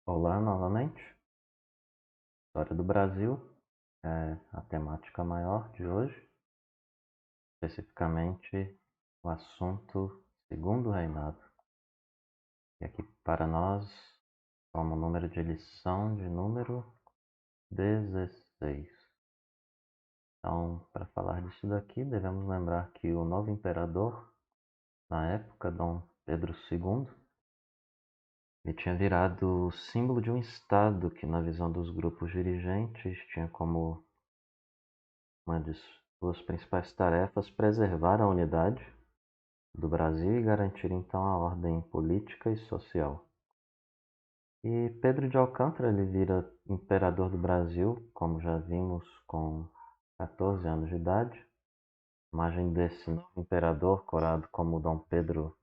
Olá novamente. História do Brasil é a temática maior de hoje, especificamente o assunto Segundo Reinado. E aqui para nós, como número de lição de número 16. Então, para falar disso daqui, devemos lembrar que o novo imperador, na época, Dom Pedro II, ele tinha virado o símbolo de um Estado que, na visão dos grupos dirigentes, tinha como uma de suas principais tarefas preservar a unidade do Brasil e garantir então a ordem política e social. E Pedro de Alcântara ele vira imperador do Brasil, como já vimos, com 14 anos de idade. A imagem desse novo imperador, coroado como Dom Pedro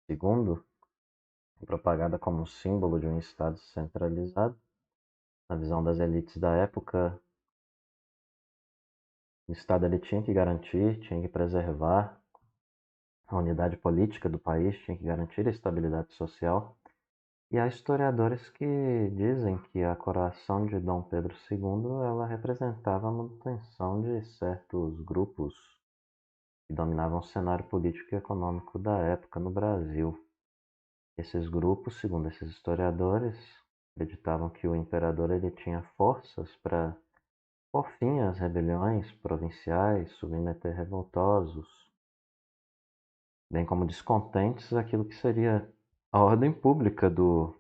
II, é propagada como um símbolo de um Estado centralizado. Na visão das elites da época, o Estado ele tinha que garantir, tinha que preservar a unidade política do país, tinha que garantir a estabilidade social. E há historiadores que dizem que a coroação de Dom Pedro II ela representava a manutenção de certos grupos que dominavam o cenário político e econômico da época no Brasil. Esses grupos, segundo esses historiadores, acreditavam que o imperador ele tinha forças para pôr fim às rebeliões provinciais, submeter revoltosos, bem como descontentes aquilo que seria a ordem pública do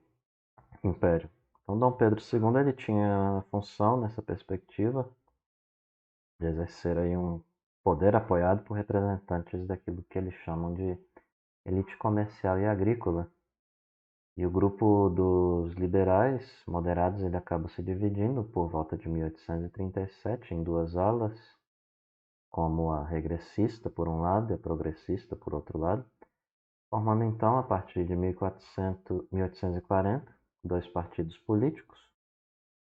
império. Então, Dom Pedro II ele tinha a função nessa perspectiva de exercer aí um poder apoiado por representantes daquilo que eles chamam de elite comercial e agrícola. E o grupo dos liberais moderados ele acaba se dividindo por volta de 1837 em duas alas, como a regressista por um lado e a progressista por outro lado, formando então, a partir de 1840, dois partidos políticos.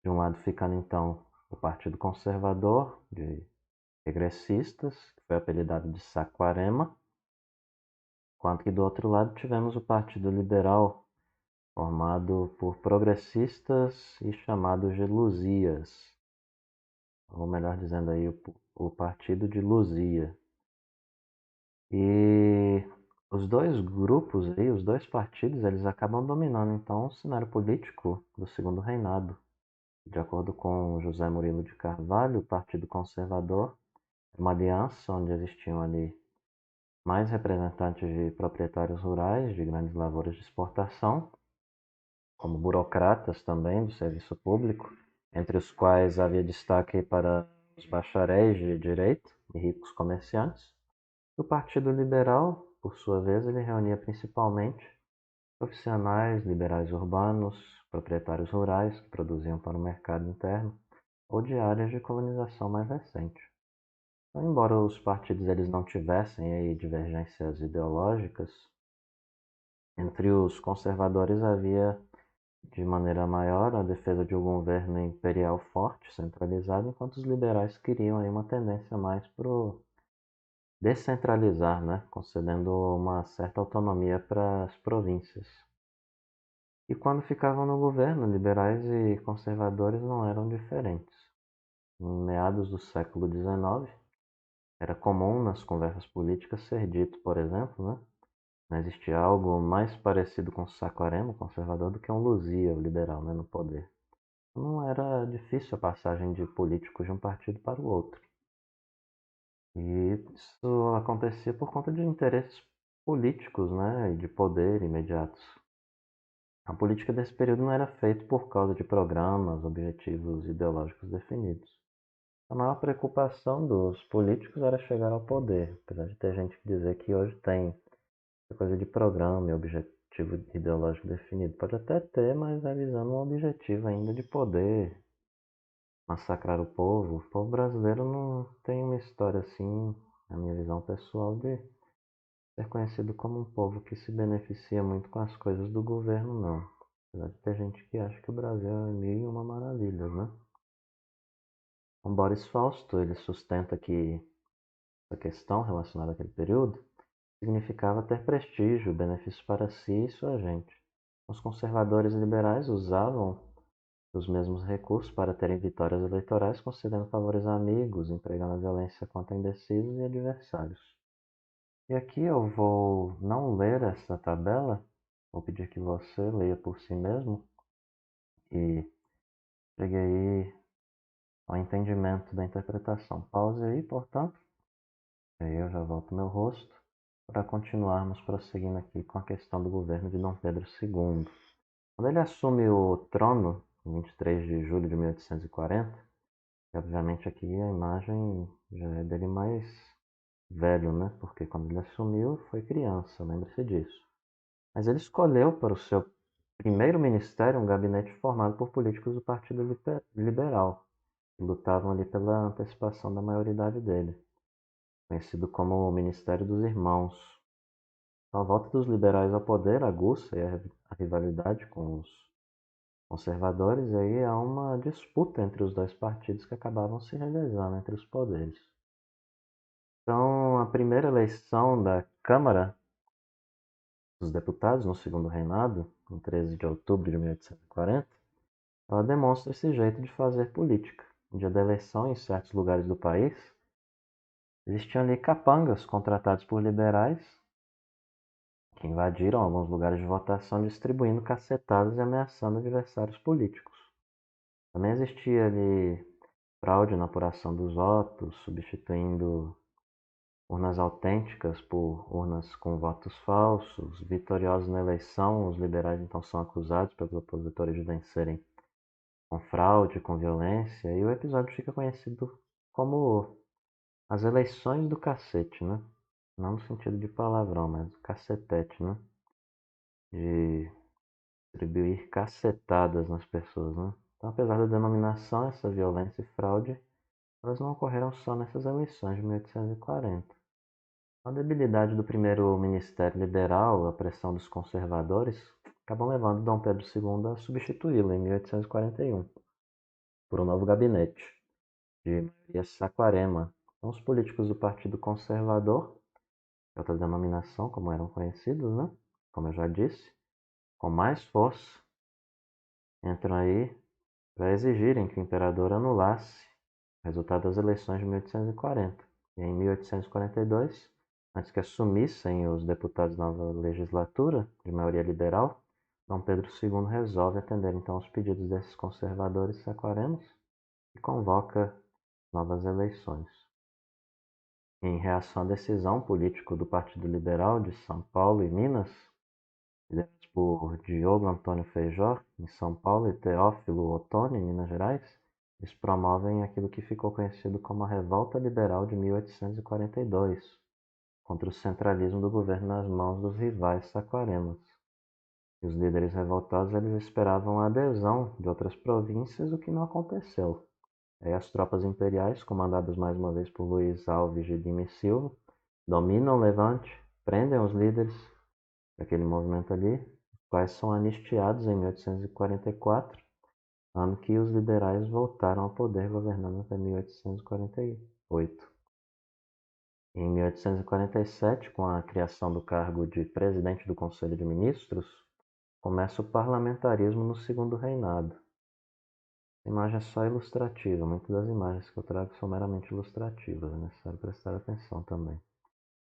De um lado ficando então o Partido Conservador, de regressistas, que foi apelidado de Saquarema, enquanto que do outro lado tivemos o Partido Liberal, formado por progressistas e chamado de Luzias, ou melhor dizendo aí, o Partido de Luzia. E os dois grupos aí, os dois partidos, eles acabam dominando então o cenário político do Segundo Reinado. De acordo com José Murilo de Carvalho, o Partido Conservador é uma aliança onde existiam ali mais representantes de proprietários rurais de grandes lavouras de exportação, como burocratas também do serviço público, entre os quais havia destaque para os bacharéis de direito e ricos comerciantes. O Partido Liberal, por sua vez, ele reunia principalmente profissionais liberais urbanos, proprietários rurais que produziam para o mercado interno ou de áreas de colonização mais recente. Então, embora os partidos eles não tivessem aí divergências ideológicas, entre os conservadores havia, de maneira maior, a defesa de um governo imperial forte, centralizado, enquanto os liberais queriam aí uma tendência mais para o descentralizar, né? Concedendo uma certa autonomia para as províncias. E quando ficavam no governo, liberais e conservadores não eram diferentes. Em meados do século XIX, era comum nas conversas políticas ser dito, por exemplo, né? Não existia algo mais parecido com Saquarema, o conservador, do que um Luzia, o liberal, né, no poder. Não era difícil a passagem de políticos de um partido para o outro. E isso acontecia por conta de interesses políticos, né, e de poder imediatos. A política desse período não era feita por causa de programas, objetivos ideológicos definidos. A maior preocupação dos políticos era chegar ao poder, apesar de ter gente que dizer que hoje tem coisa de programa e objetivo ideológico definido. Pode até ter, mas é visando um objetivo ainda de poder massacrar o povo. O povo brasileiro não tem uma história assim, na minha visão pessoal, de ser conhecido como um povo que se beneficia muito com as coisas do governo, não. Apesar de ter gente que acha que o Brasil é mil e uma maravilhas, né? O Boris Fausto, ele sustenta que essa questão relacionada àquele período significava ter prestígio, benefício para si e sua gente. Os conservadores e liberais usavam os mesmos recursos para terem vitórias eleitorais, concedendo favores a amigos, empregando a violência contra indecisos e adversários. E aqui eu vou não ler essa tabela, vou pedir que você leia por si mesmo e chegue aí ao entendimento da interpretação. Pause aí, portanto, e aí eu já volto meu rosto para continuarmos prosseguindo aqui com a questão do governo de Dom Pedro II. Quando ele assume o trono, em 23 de julho de 1840, e obviamente aqui a imagem já é dele mais velho, né? Porque quando ele assumiu foi criança, lembre-se disso. Mas ele escolheu para o seu primeiro ministério um gabinete formado por políticos do Partido Liberal, que lutavam ali pela antecipação da maioridade dele, conhecido como o Ministério dos Irmãos. A volta dos liberais ao poder aguça a rivalidade com os conservadores, e aí há uma disputa entre os dois partidos que acabavam se revezando entre os poderes. Então, a primeira eleição da Câmara dos Deputados no segundo reinado, em 13 de outubro de 1840, ela demonstra esse jeito de fazer política. No dia da eleição, em certos lugares do país, existiam ali capangas contratados por liberais que invadiram alguns lugares de votação distribuindo cacetadas e ameaçando adversários políticos. Também existia ali fraude na apuração dos votos, substituindo urnas autênticas por urnas com votos falsos. Vitoriosos na eleição, os liberais então são acusados pelos opositores de vencerem com fraude, com violência, e o episódio fica conhecido como as eleições do cacete, né? Não no sentido de palavrão, mas do cacetete, né? De distribuir cacetadas nas pessoas, né? Então, apesar da denominação, essa violência e fraude, elas não ocorreram só nessas eleições de 1840. A debilidade do primeiro ministério liberal, a pressão dos conservadores, acabam levando Dom Pedro II a substituí-lo em 1841 por um novo gabinete de Maria Saquarema. Então, os políticos do Partido Conservador, outra denominação como eram conhecidos, né? Como eu já disse, com mais força, entram aí para exigirem que o imperador anulasse o resultado das eleições de 1840. E em 1842, antes que assumissem os deputados da nova legislatura, de maioria liberal, Dom Pedro II resolve atender então aos pedidos desses conservadores saquarenos e convoca novas eleições. Em reação à decisão, político do Partido Liberal de São Paulo e Minas, liderados por Diogo Antônio Feijó, em São Paulo, e Teófilo Otoni, em Minas Gerais, eles promovem aquilo que ficou conhecido como a Revolta Liberal de 1842, contra o centralismo do governo nas mãos dos rivais saquarenos. E os líderes revoltados eles esperavam a adesão de outras províncias, o que não aconteceu. Aí as tropas imperiais, comandadas mais uma vez por Luiz Alves de Lima e Silva, dominam o Levante, prendem os líderes daquele movimento ali, os quais são anistiados em 1844, ano que os liberais voltaram ao poder, governando até 1848. Em 1847, com a criação do cargo de presidente do Conselho de Ministros, começa o parlamentarismo no segundo reinado. A imagem é só ilustrativa, muitas das imagens que eu trago são meramente ilustrativas, é necessário prestar atenção também.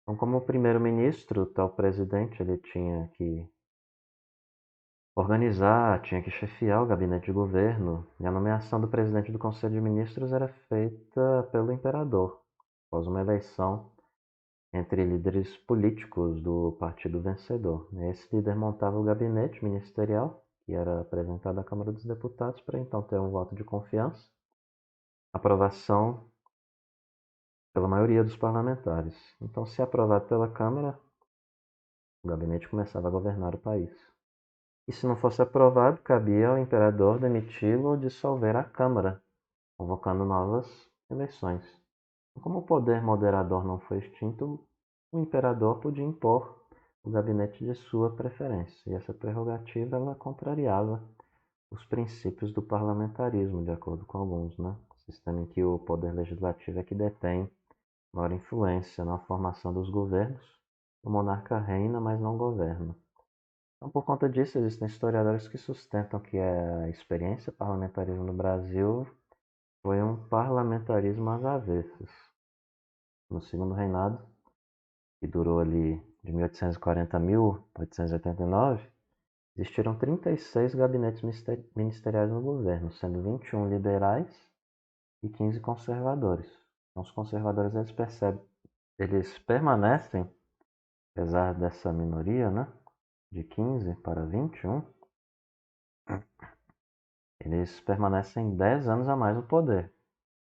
Então, como primeiro-ministro, o tal presidente ele tinha que organizar, tinha que chefiar o gabinete de governo, e a nomeação do presidente do Conselho de Ministros era feita pelo imperador, após uma eleição entre líderes políticos do partido vencedor. Esse líder montava o gabinete ministerial, que era apresentado à Câmara dos Deputados, para então ter um voto de confiança, aprovação pela maioria dos parlamentares. Então, se aprovado pela Câmara, o gabinete começava a governar o país. E se não fosse aprovado, cabia ao imperador demiti-lo ou dissolver a Câmara, convocando novas eleições. Como o poder moderador não foi extinto, o imperador podia impor o gabinete de sua preferência, e essa prerrogativa ela contrariava os princípios do parlamentarismo, de acordo com alguns, né? Sistema em que o poder legislativo é que detém maior influência na formação dos governos, o monarca reina, mas não governa. Então, por conta disso, existem historiadores que sustentam que a experiência parlamentarista no Brasil foi um parlamentarismo às avessas. No segundo reinado, que durou ali de 1840 a 1889, existiram 36 gabinetes ministeriais no governo, sendo 21 liberais e 15 conservadores. Então, os conservadores eles permanecem, apesar dessa minoria, né, de 15 para 21, eles permanecem 10 anos a mais no poder.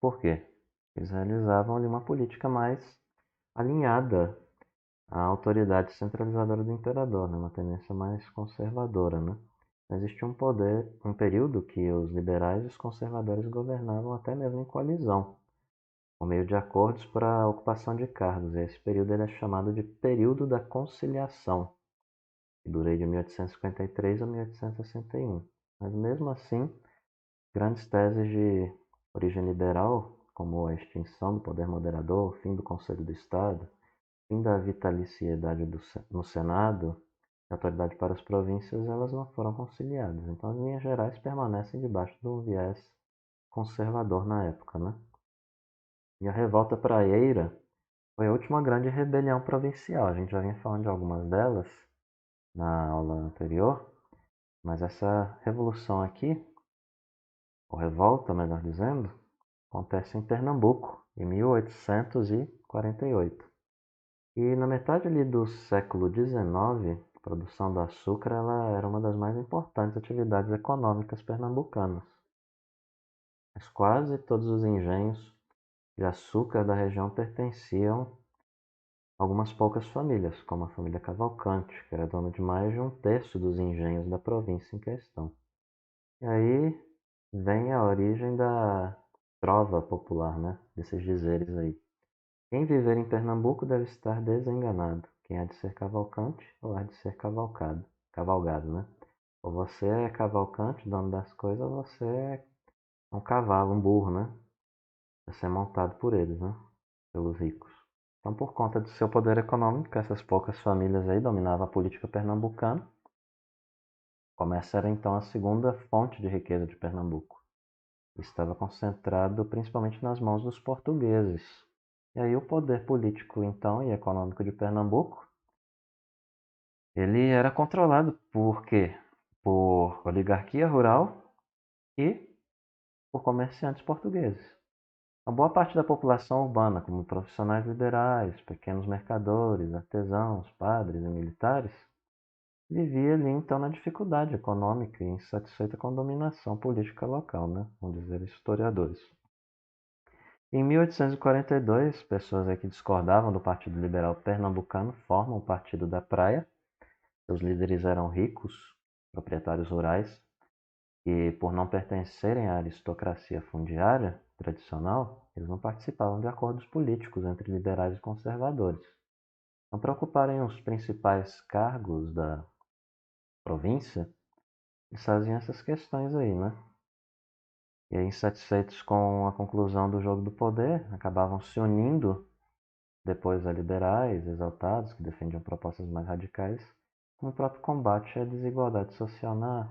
Por quê? Eles realizavam ali uma política mais alinhada à autoridade centralizadora do imperador, né? Uma tendência mais conservadora, né? Existia um período que os liberais e os conservadores governavam até mesmo em coalizão, por meio de acordos para a ocupação de cargos. E esse período ele é chamado de período da conciliação, que durou de 1853 a 1861. Mas mesmo assim, grandes teses de origem liberal, como a extinção do poder moderador, o fim do Conselho do Estado, fim da vitaliciedade no Senado, e autoridade para as províncias, elas não foram conciliadas. Então, as linhas gerais permanecem debaixo de um viés conservador na época, né? E a Revolta Praieira foi a última grande rebelião provincial. A gente já vinha falando de algumas delas na aula anterior, mas essa revolução aqui, ou revolta, melhor dizendo, acontece em Pernambuco, em 1848. E na metade ali do século XIX, a produção do açúcar ela era uma das mais importantes atividades econômicas pernambucanas. Mas quase todos os engenhos de açúcar da região pertenciam a algumas poucas famílias, como a família Cavalcante, que era dona de mais de um terço dos engenhos da província em questão. E aí vem a origem da trova popular, né? Desses dizeres aí. Quem viver em Pernambuco deve estar desenganado. Quem há de ser cavalcante ou há de ser cavalgado, né? Ou você é cavalcante, dono das coisas, ou você é um cavalo, um burro, né? Vai ser montado por eles, né? Pelos ricos. Então, por conta do seu poder econômico, essas poucas famílias aí dominavam a política pernambucana. O comércio era então a segunda fonte de riqueza de Pernambuco. Estava concentrado principalmente nas mãos dos portugueses. E aí o poder político então e econômico de Pernambuco, ele era controlado por quê? Por oligarquia rural e por comerciantes portugueses. Uma boa parte da população urbana, como profissionais liberais, pequenos mercadores, artesãos, padres e militares, vivia ali então na dificuldade econômica e insatisfeita com a dominação política local, né? Vamos dizer historiadores. Em 1842, pessoas aí que discordavam do Partido Liberal Pernambucano formam o Partido da Praia. Seus líderes eram ricos, proprietários rurais, e por não pertencerem à aristocracia fundiária tradicional, eles não participavam de acordos políticos entre liberais e conservadores. Não para ocuparem os principais cargos da província, eles faziam essas questões aí, né? E aí, insatisfeitos com a conclusão do jogo do poder, acabavam se unindo depois a liberais exaltados que defendiam propostas mais radicais, como o próprio combate à desigualdade social na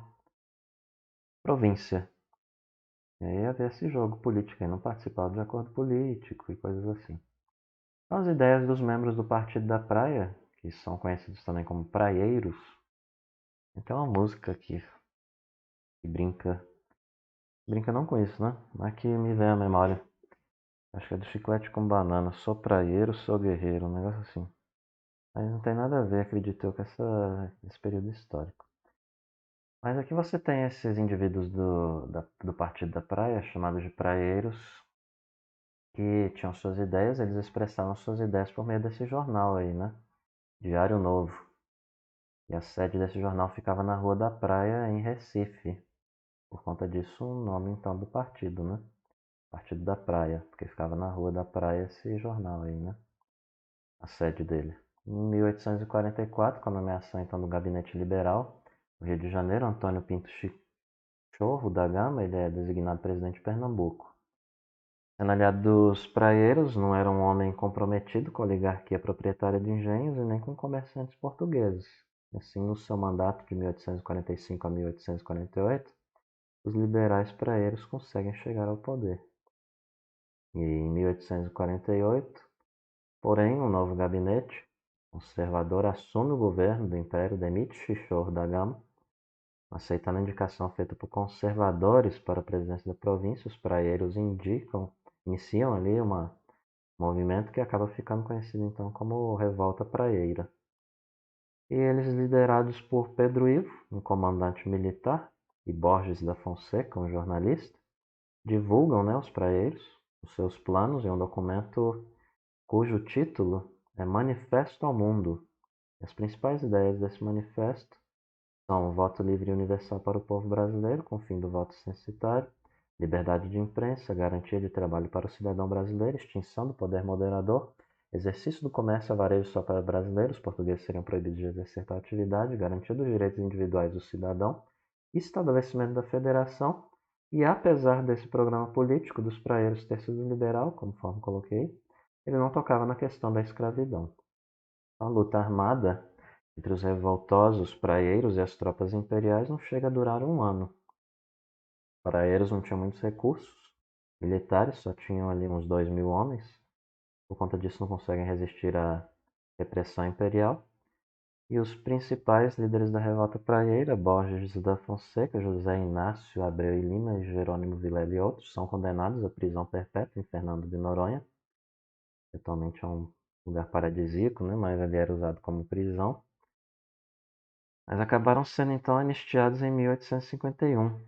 província. E aí havia esse jogo político, e não participava de acordo político e coisas assim. Então, as ideias dos membros do Partido da Praia, que são conhecidos também como praieiros, tem uma música que brinca não com isso, né? Mas que me vem à memória. Acho que é do Chiclete com Banana. Sou praieiro, sou guerreiro, um negócio assim. Mas não tem nada a ver, acredito eu, com esse período histórico. Mas aqui você tem esses indivíduos do Partido da Praia, chamados de praieiros, que tinham suas ideias, eles expressavam suas ideias por meio desse jornal aí, né? Diário Novo. E a sede desse jornal ficava na Rua da Praia, em Recife. Por conta disso, o nome então do partido, né? Partido da Praia, porque ficava na Rua da Praia esse jornal aí, né? A sede dele. Em 1844, com a nomeação então do Gabinete Liberal, no Rio de Janeiro, Antônio Pinto Chorro da Gama, ele é designado presidente de Pernambuco. Sendo aliado dos praieiros, não era um homem comprometido com a oligarquia proprietária de engenhos e nem com comerciantes portugueses. Assim, no seu mandato de 1845 a 1848, os liberais praeiros conseguem chegar ao poder. E em 1848, porém, um novo gabinete conservador assume o governo do Império, demite Chichor da Gama, aceitando a indicação feita por conservadores para a presidência da província. Os praeiros iniciam ali um movimento que acaba ficando conhecido então como Revolta Praieira. E eles, liderados por Pedro Ivo, um comandante militar, e Borges da Fonseca, um jornalista, divulgam, os praeiros os seus planos em um documento cujo título é Manifesto ao Mundo. As principais ideias desse manifesto são o voto livre e universal para o povo brasileiro, com o fim do voto censitário, liberdade de imprensa, garantia de trabalho para o cidadão brasileiro, extinção do poder moderador, exercício do comércio a varejo só para brasileiros, os portugueses seriam proibidos de exercer tal atividade, garantia dos direitos individuais do cidadão, estabelecimento da federação. E apesar desse programa político dos praeiros ter sido liberal, conforme coloquei, ele não tocava na questão da escravidão. A luta armada entre os revoltosos praeiros e as tropas imperiais não chega a durar um ano. Os praeiros não tinham muitos recursos militares, só tinham ali uns 2.000 homens. Por conta disso não conseguem resistir à repressão imperial. E os principais líderes da revolta praieira, Borges da Fonseca, José Inácio Abreu e Lima, Jerônimo Vilela e outros, são condenados à prisão perpétua em Fernando de Noronha. Atualmente é um lugar paradisíaco, mas ali era usado como prisão. Mas acabaram sendo então anistiados em 1851.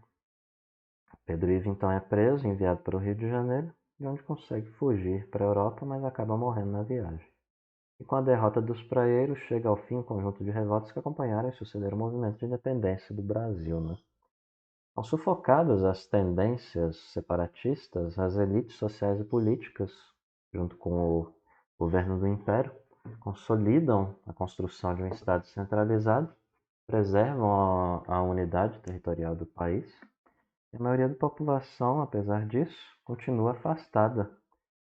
Pedro Ivo então é preso e enviado para o Rio de Janeiro, de onde consegue fugir para a Europa, mas acaba morrendo na viagem. E com a derrota dos praeiros, chega ao fim um conjunto de revoltas que acompanharam e sucederam o movimento de independência do Brasil. São sufocadas as tendências separatistas, as elites sociais e políticas, junto com o governo do Império, consolidam a construção de um Estado centralizado, preservam a unidade territorial do país. E a maioria da população, apesar disso, continua afastada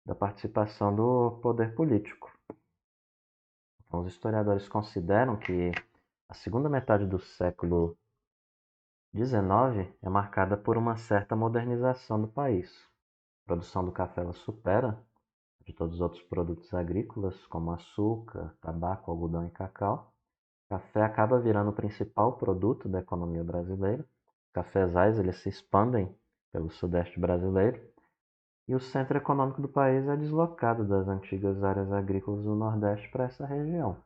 da participação do poder político. Então, os historiadores consideram que a segunda metade do século XIX é marcada por uma certa modernização do país. A produção do café ela supera de todos os outros produtos agrícolas, como açúcar, tabaco, algodão e cacau. O café acaba virando o principal produto da economia brasileira. Os cafezais eles se expandem pelo sudeste brasileiro e o centro econômico do país é deslocado das antigas áreas agrícolas do Nordeste para essa região.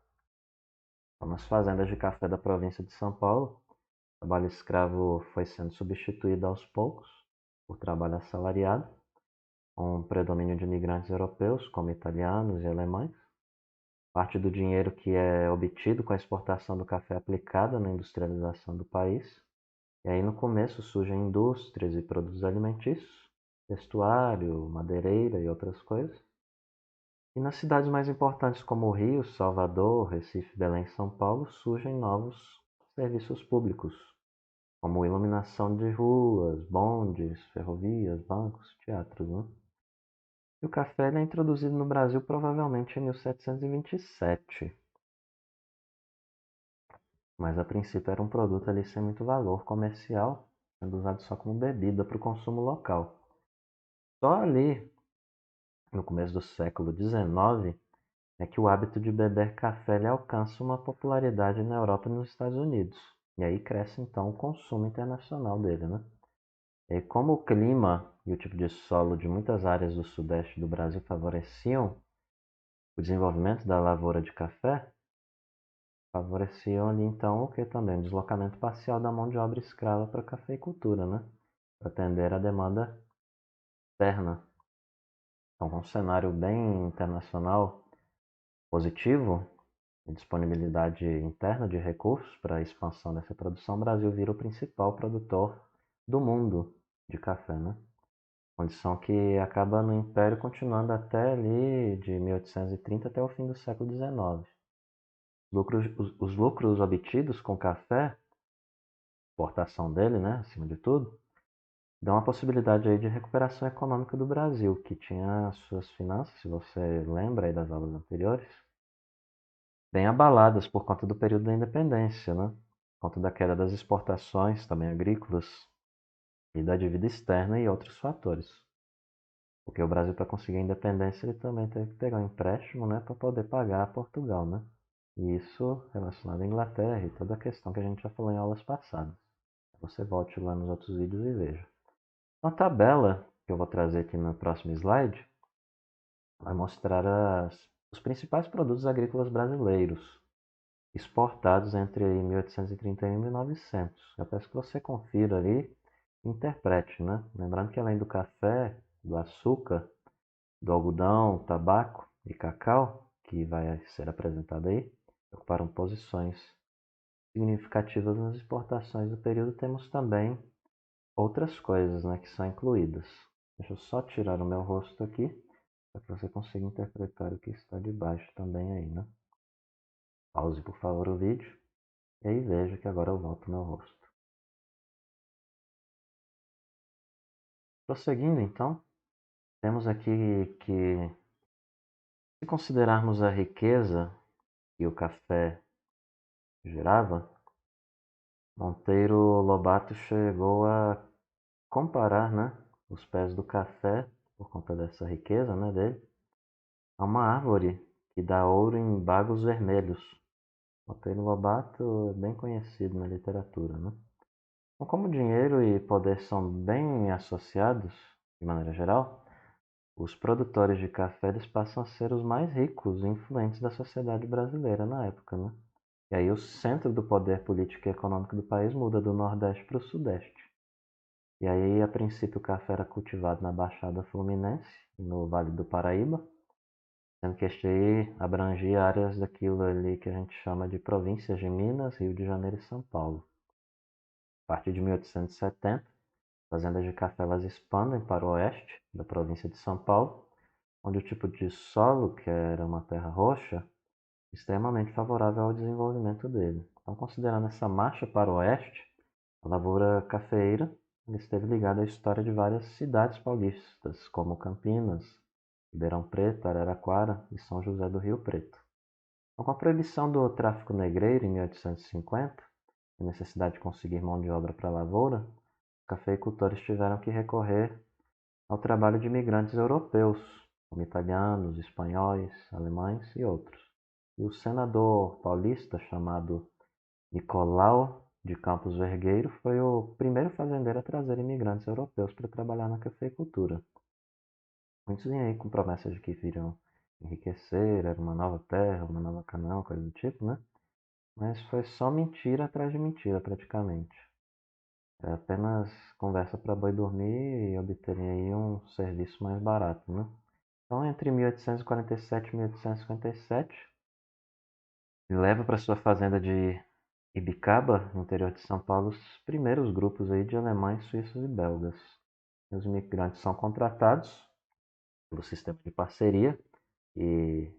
Então, nas fazendas de café da província de São Paulo, o trabalho escravo foi sendo substituído aos poucos por trabalho assalariado, com um predomínio de imigrantes europeus, como italianos e alemães. Parte do dinheiro que é obtido com a exportação do café é aplicada na industrialização do país. E aí no começo surgem indústrias e produtos alimentícios, vestuário, madeireira e outras coisas. E nas cidades mais importantes como Rio, Salvador, Recife, Belém e São Paulo surgem novos serviços públicos, como iluminação de ruas, bondes, ferrovias, bancos, teatros. E o café é introduzido no Brasil provavelmente em 1727, mas a princípio era um produto ali sem muito valor comercial, sendo usado só como bebida para o consumo local. Só ali, no começo do século XIX, é que o hábito de beber café ele alcança uma popularidade na Europa e nos Estados Unidos. E aí cresce então o consumo internacional dele. E como o clima e o tipo de solo de muitas áreas do sudeste do Brasil favoreciam o desenvolvimento da lavoura de café, favoreciam ali então o que também? O deslocamento parcial da mão de obra escrava para a cafeicultura, para atender a demanda externa. Então, com um cenário bem internacional positivo e disponibilidade interna de recursos para a expansão dessa produção, o Brasil vira o principal produtor do mundo de café. Condição que acaba no Império continuando até ali de 1830 até o fim do século XIX. Os lucros obtidos com o café, exportação dele, acima de tudo, dão a possibilidade aí de recuperação econômica do Brasil, que tinha suas finanças, se você lembra aí das aulas anteriores, bem abaladas por conta do período da independência, né? Por conta da queda das exportações, também agrícolas, e da dívida externa e outros fatores. Porque o Brasil, para conseguir a independência, ele também teve que pegar um empréstimo, né, para poder pagar a Portugal, né? E isso relacionado à Inglaterra e toda a questão que a gente já falou em aulas passadas. Você volte lá nos outros vídeos e veja. Uma tabela que eu vou trazer aqui no próximo slide vai mostrar os principais produtos agrícolas brasileiros exportados entre 1831 e 1900. Eu peço que você confira ali e interprete, né? Lembrando que além do café, do açúcar, do algodão, tabaco e cacau, que vai ser apresentado aí, ocuparam posições significativas nas exportações do período, temos também outras coisas, né, que são incluídas. Deixa eu só tirar o meu rosto aqui, para que você consiga interpretar o que está debaixo também aí, né? Pause, por favor, o vídeo, e aí veja que agora eu volto o meu rosto. Prosseguindo, então, temos aqui que, se considerarmos a riqueza que o café gerava, Monteiro Lobato chegou a comparar, né, os pés do café, por conta dessa riqueza, né, dele, a uma árvore que dá ouro em bagos vermelhos. Monteiro Lobato é bem conhecido na literatura, né? Então, como dinheiro e poder são bem associados, de maneira geral, os produtores de café eles passam a ser os mais ricos e influentes da sociedade brasileira na época, né? E aí o centro do poder político e econômico do país muda do Nordeste para o Sudeste. E aí, a princípio, o café era cultivado na Baixada Fluminense, no Vale do Paraíba, sendo que este aí abrangia áreas daquilo ali que a gente chama de províncias de Minas, Rio de Janeiro e São Paulo. A partir de 1870, fazendas de café elas expandem para o oeste da província de São Paulo, onde o tipo de solo, que era uma terra roxa, extremamente favorável ao desenvolvimento dele. Então, considerando essa marcha para o oeste, a lavoura cafeeira esteve ligada à história de várias cidades paulistas, como Campinas, Ribeirão Preto, Araraquara e São José do Rio Preto. Então, com a proibição do tráfico negreiro em 1850 e a necessidade de conseguir mão de obra para a lavoura, os cafeicultores tiveram que recorrer ao trabalho de imigrantes europeus, como italianos, espanhóis, alemães e outros. E o senador paulista chamado Nicolau de Campos Vergueiro foi o primeiro fazendeiro a trazer imigrantes europeus para trabalhar na cafeicultura. Muitos vinham aí com promessas de que viriam enriquecer, era uma nova terra, uma nova Canaã, coisa do tipo, né? Mas foi só mentira atrás de mentira, praticamente. É apenas conversa para boi dormir e obterem aí um serviço mais barato, né? Então, entre 1847 e 1857, ele leva para sua fazenda de Ibicaba, no interior de São Paulo, os primeiros grupos aí de alemães, suíços e belgas. Os imigrantes são contratados pelo sistema de parceria e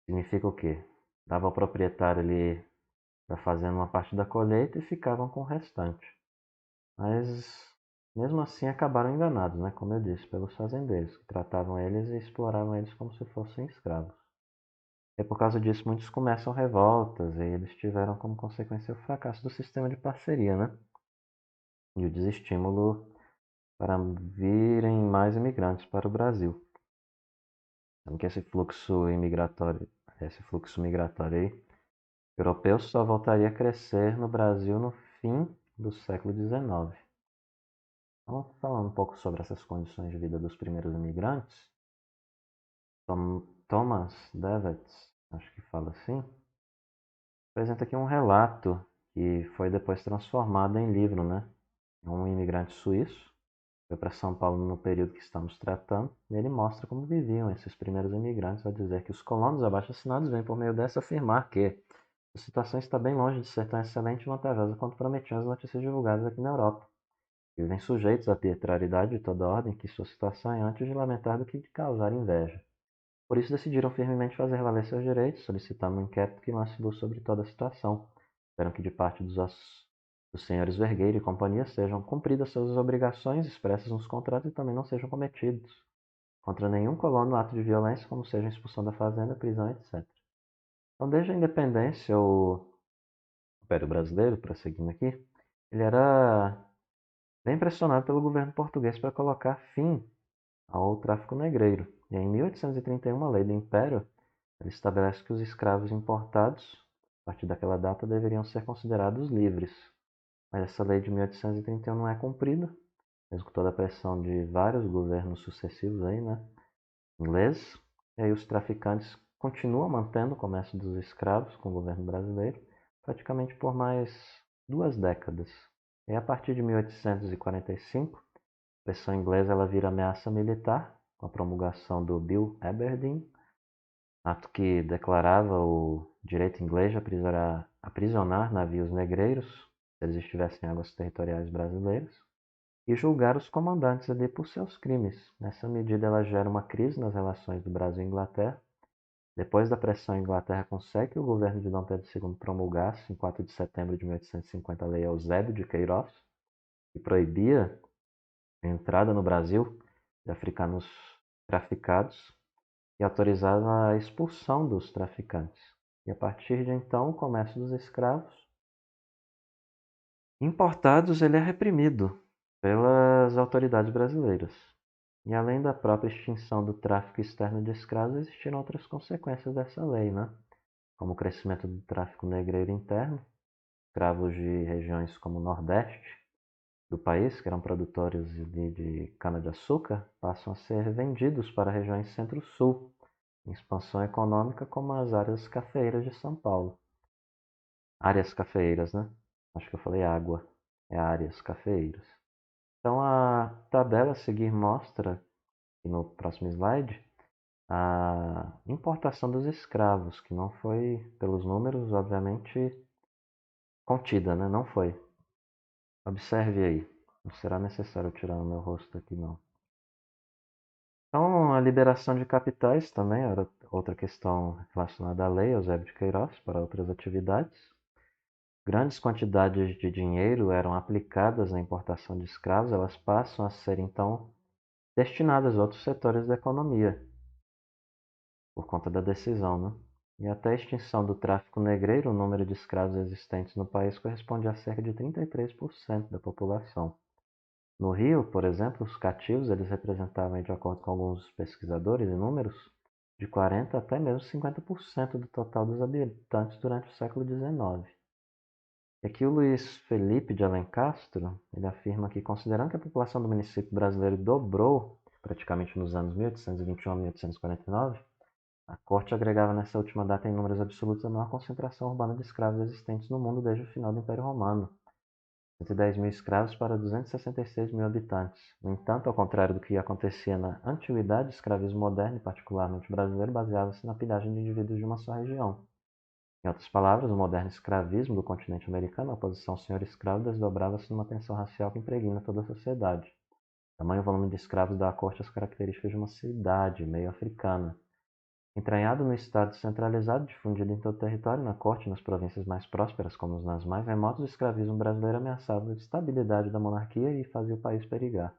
significa o quê? Dava ao proprietário ali da fazenda uma parte da colheita e ficavam com o restante. Mas mesmo assim acabaram enganados, né? Como eu disse, pelos fazendeiros, que tratavam eles e exploravam eles como se fossem escravos. E por causa disso muitos começam revoltas e eles tiveram como consequência o fracasso do sistema de parceria, né? E o desestímulo para virem mais imigrantes para o Brasil. Sendo que esse fluxo migratório aí, europeu só voltaria a crescer no Brasil no fim do século XIX. Então, falando um pouco sobre essas condições de vida dos primeiros imigrantes, Thomas Devetz, acho que fala assim, apresenta aqui um relato que foi depois transformado em livro, né? Um imigrante suíço foi para São Paulo no período que estamos tratando, e ele mostra como viviam esses primeiros imigrantes, ao dizer que os colonos abaixo-assinados vêm por meio dessa afirmar que a situação está bem longe de ser tão excelente e vantajosa quanto prometiam as notícias divulgadas aqui na Europa. Vivem sujeitos à arbitrariedade de toda ordem, que sua situação é antes de lamentar do que de causar inveja. Por isso decidiram firmemente fazer valer seus direitos, solicitando um inquérito que lance luz sobre toda a situação. Esperam que de parte dos senhores Vergueiro e companhia sejam cumpridas suas obrigações expressas nos contratos e também não sejam cometidos contra nenhum colono ato de violência, como seja a expulsão da fazenda, prisão, etc. Então, desde a independência, o Império Brasileiro, prosseguindo aqui, ele era bem pressionado pelo governo português para colocar fim ao tráfico negreiro. E em 1831, a lei do Império ele estabelece que os escravos importados, a partir daquela data, deveriam ser considerados livres. Mas essa lei de 1831 não é cumprida, mesmo com toda a pressão de vários governos sucessivos aí, né, ingleses. E aí os traficantes continuam mantendo o comércio dos escravos com o governo brasileiro, praticamente por mais 2 décadas. E a partir de 1845, a pressão inglesa ela vira ameaça militar, com a promulgação do Bill Aberdeen, ato que declarava o direito inglês de aprisionar navios negreiros, se eles estivessem em águas territoriais brasileiras, e julgar os comandantes ali por seus crimes. Nessa medida, ela gera uma crise nas relações do Brasil e Inglaterra. Depois da pressão, a Inglaterra consegue que o governo de Dom Pedro II promulgasse, em 4 de setembro de 1850, a Lei Eusébio de Queiroz, que proibia a entrada no Brasil de africanos traficados e autorizava a expulsão dos traficantes. E a partir de então, o comércio dos escravos importados ele é reprimido pelas autoridades brasileiras. E além da própria extinção do tráfico externo de escravos, existiram outras consequências dessa lei, né? Como o crescimento do tráfico negreiro interno, escravos de regiões como o Nordeste do país, que eram produtores de cana-de-açúcar, passam a ser vendidos para regiões Centro-Sul, em expansão econômica como as áreas cafeeiras de São Paulo. Áreas cafeeiras, né? Acho que eu falei água. É áreas cafeeiras. Então a tabela a seguir mostra, e no próximo slide, a importação dos escravos, que não foi, pelos números, obviamente, contida, né? Não foi. Observe aí. Não será necessário tirar o meu rosto aqui, não. Então, a liberação de capitais também era outra questão relacionada à lei Eusébio de Queiroz para outras atividades. Grandes quantidades de dinheiro eram aplicadas na importação de escravos, elas passam a ser então destinadas a outros setores da economia, por conta da decisão, né? E até a extinção do tráfico negreiro, o número de escravos existentes no país corresponde a cerca de 33% da população. No Rio, por exemplo, os cativos eles representavam, de acordo com alguns pesquisadores e números, de 40% até mesmo 50% do total dos habitantes durante o século XIX. E aqui o Luiz Felipe de Alencastro, ele afirma que, considerando que a população do município brasileiro dobrou praticamente nos anos 1821 a 1849, a corte agregava nessa última data em números absolutos a maior concentração urbana de escravos existentes no mundo desde o final do Império Romano, 110 mil escravos para 266 mil habitantes. No entanto, ao contrário do que acontecia na antiguidade, o escravismo moderno, e particularmente brasileiro, baseava-se na pilhagem de indivíduos de uma só região. Em outras palavras, o moderno escravismo do continente americano, a oposição senhor-escravo, desdobrava-se numa tensão racial que impregna toda a sociedade. O tamanho e volume de escravos dá à corte as características de uma cidade meio africana. Entranhado no estado centralizado, difundido em todo o território, na corte e nas províncias mais prósperas, como nas mais remotas, o escravismo brasileiro ameaçava a estabilidade da monarquia e fazia o país perigar.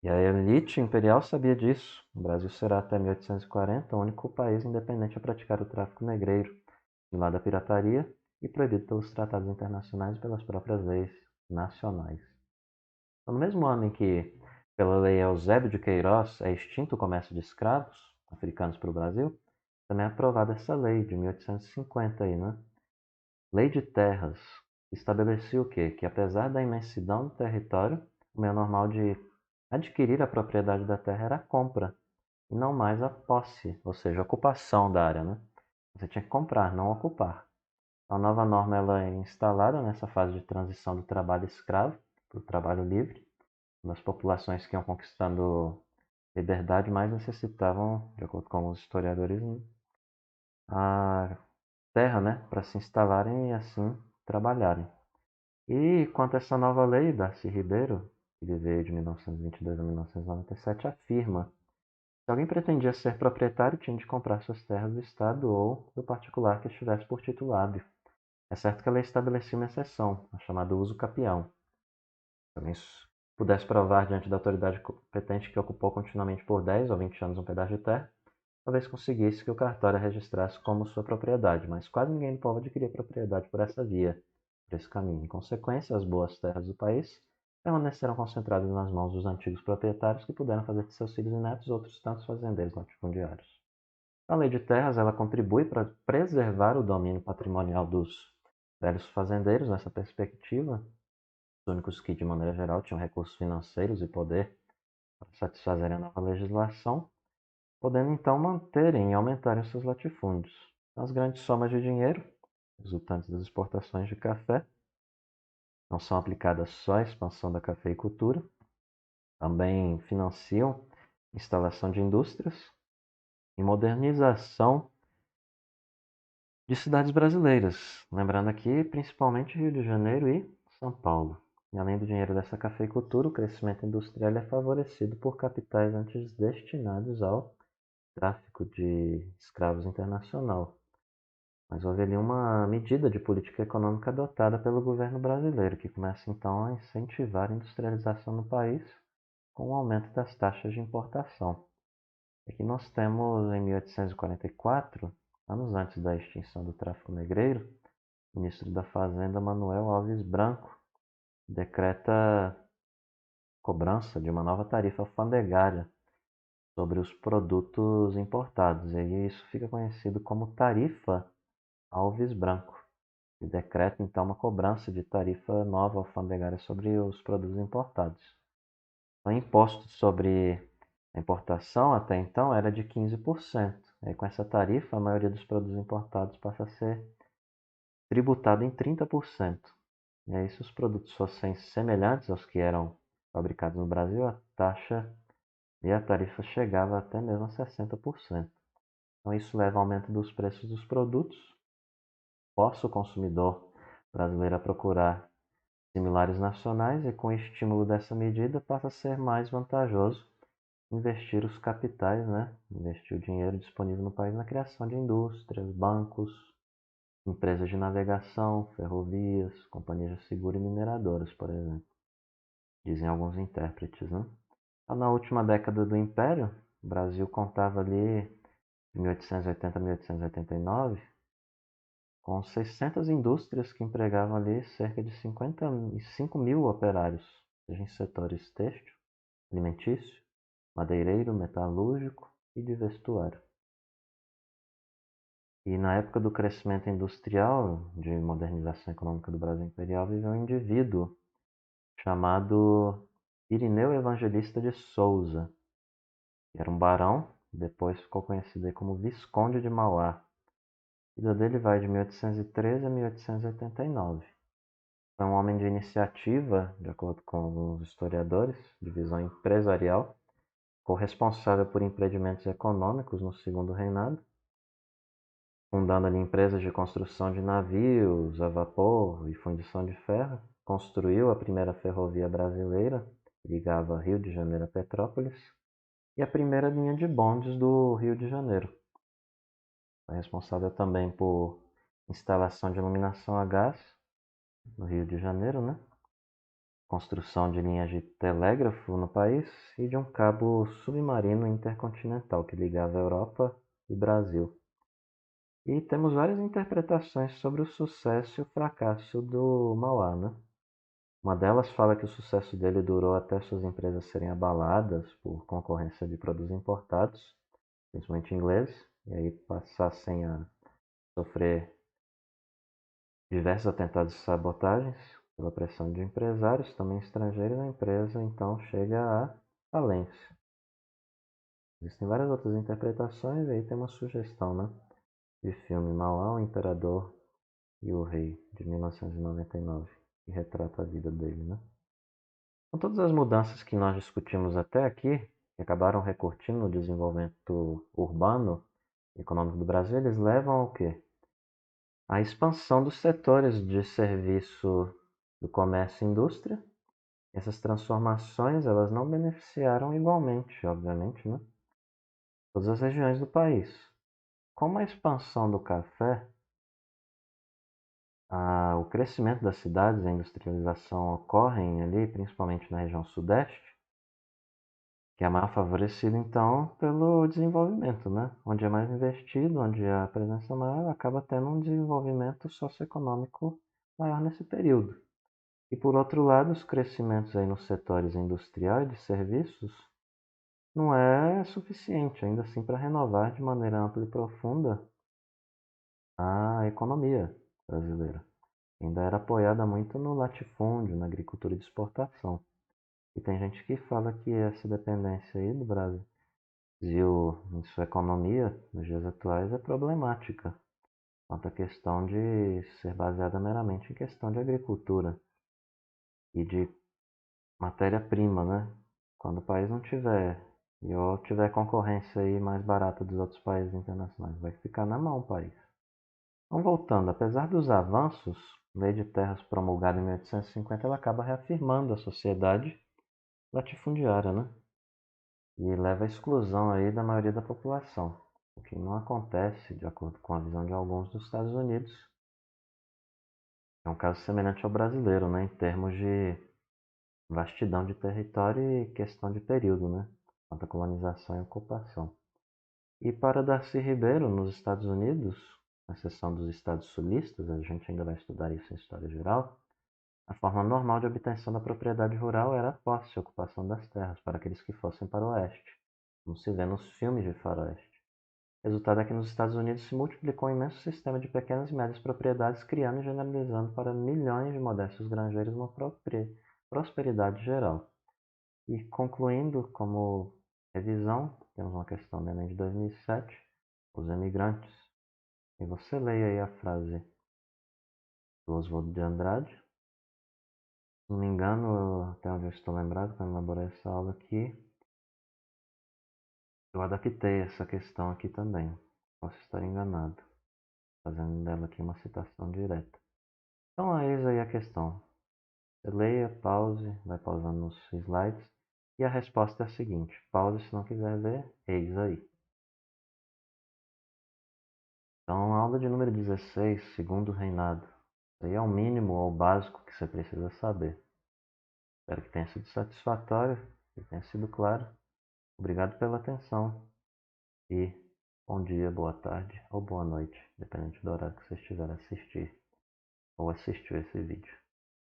E a elite imperial sabia disso. O Brasil será até 1840 o único país independente a praticar o tráfico negreiro, de lado da pirataria e proibido pelos tratados internacionais e pelas próprias leis nacionais. Então, no mesmo ano em que, pela lei Eusébio de Queiroz, é extinto o comércio de escravos africanos para o Brasil, também é aprovada essa lei de 1850 aí, né? Lei de terras estabelecia o quê? Que apesar da imensidão do território, o meio normal de adquirir a propriedade da terra era a compra, e não mais a posse, ou seja, a ocupação da área, né? Você tinha que comprar, não ocupar. A nova norma ela é instalada nessa fase de transição do trabalho escravo para o trabalho livre, nas populações que iam conquistando liberdade mais necessitavam, de acordo com os historiadores, a terra, né, para se instalarem e assim trabalharem. E quanto a essa nova lei, Darcy Ribeiro, que veio de 1922 a 1997, afirma que se alguém pretendia ser proprietário, tinha de comprar suas terras do Estado ou do particular que estivesse por título hábil. É certo que a lei estabelecia uma exceção, a chamada uso capião. Se alguém pudesse provar diante da autoridade competente que ocupou continuamente por 10 ou 20 anos um pedaço de terra, talvez conseguisse que o cartório a registrasse como sua propriedade, mas quase ninguém do povo adquiria propriedade por essa via, por esse caminho. Em consequência, as boas terras do país permaneceram concentradas nas mãos dos antigos proprietários que puderam fazer de seus filhos e netos outros tantos fazendeiros latifundiários. A lei de terras ela contribui para preservar o domínio patrimonial dos velhos fazendeiros nessa perspectiva, os únicos que, de maneira geral, tinham recursos financeiros e poder para satisfazerem a nova legislação, podendo então manterem e aumentarem seus latifúndios. As grandes somas de dinheiro resultantes das exportações de café não são aplicadas só à expansão da cafeicultura, também financiam instalação de indústrias e modernização de cidades brasileiras, lembrando aqui principalmente Rio de Janeiro e São Paulo. E além do dinheiro dessa cafeicultura, o crescimento industrial é favorecido por capitais antes destinados ao tráfico de escravos internacional. Mas houve ali uma medida de política econômica adotada pelo governo brasileiro, que começa então a incentivar a industrialização no país com o aumento das taxas de importação. Aqui nós temos, em 1844, anos antes da extinção do tráfico negreiro, o ministro da Fazenda Manuel Alves Branco decreta cobrança de uma nova tarifa alfandegária sobre os produtos importados. E aí isso fica conhecido como Tarifa Alves Branco. E decreta então uma cobrança de tarifa nova alfandegária sobre os produtos importados. O imposto sobre a importação até então era de 15%. E com essa tarifa, a maioria dos produtos importados passa a ser tributado em 30%. E aí, se os produtos fossem semelhantes aos que eram fabricados no Brasil, a taxa e a tarifa chegava até mesmo a 60%. Então, isso leva ao aumento dos preços dos produtos, força o consumidor brasileiro a procurar similares nacionais e, com o estímulo dessa medida, passa a ser mais vantajoso investir os capitais, né? Investir o dinheiro disponível no país na criação de indústrias, bancos, empresas de navegação, ferrovias, companhias de seguro e mineradoras, por exemplo, dizem alguns intérpretes, né? Então, na última década do Império, o Brasil contava ali, de 1880 a 1889, com 600 indústrias que empregavam ali cerca de 55 mil operários, seja em setores têxtil, alimentício, madeireiro, metalúrgico e de vestuário. E na época do crescimento industrial, de modernização econômica do Brasil Imperial, viveu um indivíduo chamado Irineu Evangelista de Souza, que era um barão, depois ficou conhecido como Visconde de Mauá. A vida dele vai de 1813 a 1889. Foi um homem de iniciativa, de acordo com alguns historiadores, de visão empresarial, corresponsável por empreendimentos econômicos no segundo reinado, fundando ali empresas de construção de navios a vapor e fundição de ferro. Construiu a primeira ferrovia brasileira, que ligava Rio de Janeiro a Petrópolis, e a primeira linha de bondes do Rio de Janeiro. Foi responsável também por instalação de iluminação a gás no Rio de Janeiro, né? Construção de linhas de telégrafo no país e de um cabo submarino intercontinental que ligava a Europa e Brasil. E temos várias interpretações sobre o sucesso e o fracasso do Mauá, né? Uma delas fala que o sucesso dele durou até suas empresas serem abaladas por concorrência de produtos importados, principalmente ingleses, e aí passassem a sofrer diversos atentados e sabotagens pela pressão de empresários, também estrangeiros, e a empresa então chega à falência. Existem várias outras interpretações, e aí tem uma sugestão, né? De filme Mauá, o Imperador e o Rei, de 1999, que retrata a vida dele, né? Com todas as mudanças que nós discutimos até aqui, que acabaram repercutindo no desenvolvimento urbano e econômico do Brasil, eles levam ao quê? A expansão dos setores de serviço do comércio e indústria. Essas transformações, elas não beneficiaram igualmente, obviamente, né? Todas as regiões do país. Com a expansão do café, o crescimento das cidades e a industrialização ocorrem ali, principalmente na região sudeste, que é maior favorecido, então, pelo desenvolvimento, né? Onde é mais investido, onde a presença é maior, acaba tendo um desenvolvimento socioeconômico maior nesse período. E, por outro lado, os crescimentos aí nos setores industrial e de serviços não é suficiente, ainda assim, para renovar de maneira ampla e profunda a economia brasileira. Ainda era apoiada muito no latifúndio, na agricultura de exportação. E tem gente que fala que essa dependência aí do Brasil em sua economia, nos dias atuais, é problemática, quanto à questão de ser baseada meramente em questão de agricultura e de matéria-prima, né? Quando o país não tiver ou tiver concorrência aí mais barata dos outros países internacionais, vai ficar na mão o país. Então, voltando, apesar dos avanços, a Lei de Terras promulgada em 1850, ela acaba reafirmando a sociedade latifundiária, né? E leva à exclusão aí da maioria da população, o que não acontece, de acordo com a visão de alguns dos Estados Unidos. É um caso semelhante ao brasileiro, né? Em termos de vastidão de território e questão de período, né? Quanto à colonização e ocupação. E para Darcy Ribeiro, nos Estados Unidos, à exceção dos estados sulistas, a gente ainda vai estudar isso em História Geral, a forma normal de obtenção da propriedade rural era a posse e ocupação das terras para aqueles que fossem para o oeste, como se vê nos filmes de faroeste. O resultado é que nos Estados Unidos se multiplicou um imenso sistema de pequenas e médias propriedades, criando e generalizando para milhões de modestos granjeiros uma prosperidade geral. E concluindo como revisão, temos uma questão do Enem de 2007, os emigrantes. E você leia aí a frase do Oswaldo de Andrade. Se não me engano, até onde eu estou lembrado, quando eu elaborei essa aula aqui, eu adaptei essa questão aqui também. Posso estar enganado, fazendo dela aqui uma citação direta. Então, eis aí a questão. Você leia, pause, vai pausando nos slides. E a resposta é a seguinte: pause se não quiser ver, eis aí. Então, aula de número 16, segundo reinado. Isso aí é o mínimo ou o básico que você precisa saber. Espero que tenha sido satisfatório, que tenha sido claro. Obrigado pela atenção e bom dia, boa tarde ou boa noite, dependente do horário que você estiver a assistir ou assistiu esse vídeo.